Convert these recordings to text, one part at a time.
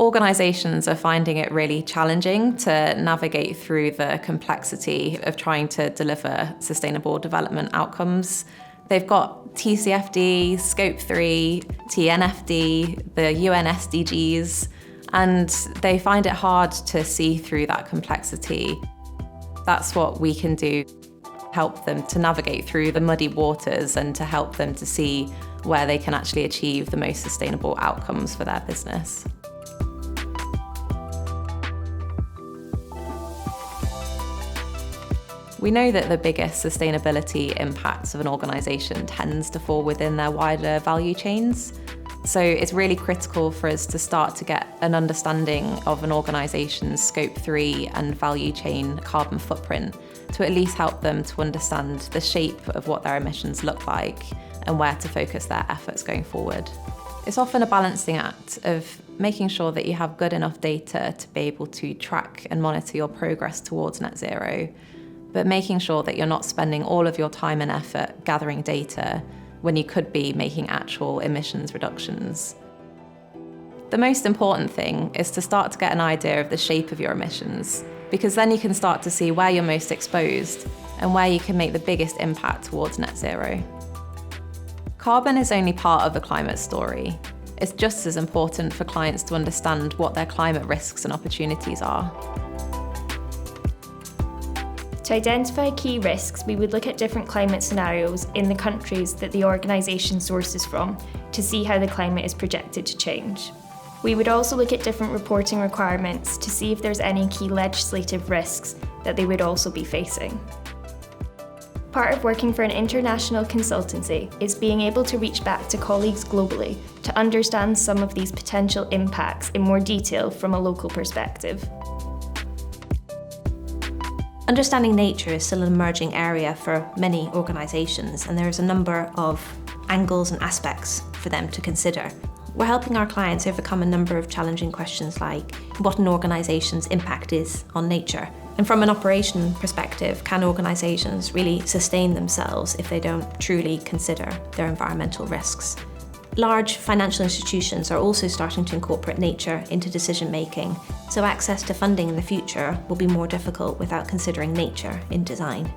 Organisations are finding it really challenging to navigate through the complexity of trying to deliver sustainable development outcomes. They've got TCFD, Scope 3, TNFD, the UN SDGs, and they find it hard to see through that complexity. That's what we can do, help them to navigate through the muddy waters and to help them to see where they can actually achieve the most sustainable outcomes for their business. We know that the biggest sustainability impacts of an organisation tends to fall within their wider value chains. So it's really critical for us to start to get an understanding of an organisation's Scope 3 and value chain carbon footprint to at least help them to understand the shape of what their emissions look like and where to focus their efforts going forward. It's often a balancing act of making sure that you have good enough data to be able to track and monitor your progress towards net zero, but making sure that you're not spending all of your time and effort gathering data when you could be making actual emissions reductions. The most important thing is to start to get an idea of the shape of your emissions, because then you can start to see where you're most exposed and where you can make the biggest impact towards net zero. Carbon is only part of the climate story. It's just as important for clients to understand what their climate risks and opportunities are. To identify key risks, we would look at different climate scenarios in the countries that the organisation sources from to see how the climate is projected to change. We would also look at different reporting requirements to see if there's any key legislative risks that they would also be facing. Part of working for an international consultancy is being able to reach back to colleagues globally to understand some of these potential impacts in more detail from a local perspective. Understanding nature is still an emerging area for many organisations, and there is a number of angles and aspects for them to consider. We're helping our clients overcome a number of challenging questions like what an organisation's impact is on nature. And from an operation perspective, can organisations really sustain themselves if they don't truly consider their environmental risks? Large financial institutions are also starting to incorporate nature into decision making, so access to funding in the future will be more difficult without considering nature in design.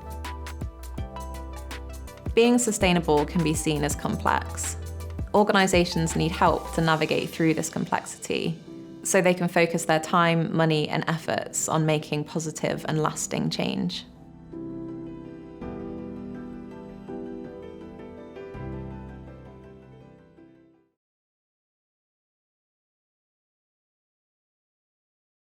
Being sustainable can be seen as complex. Organisations need help to navigate through this complexity so they can focus their time, money and efforts on making positive and lasting change.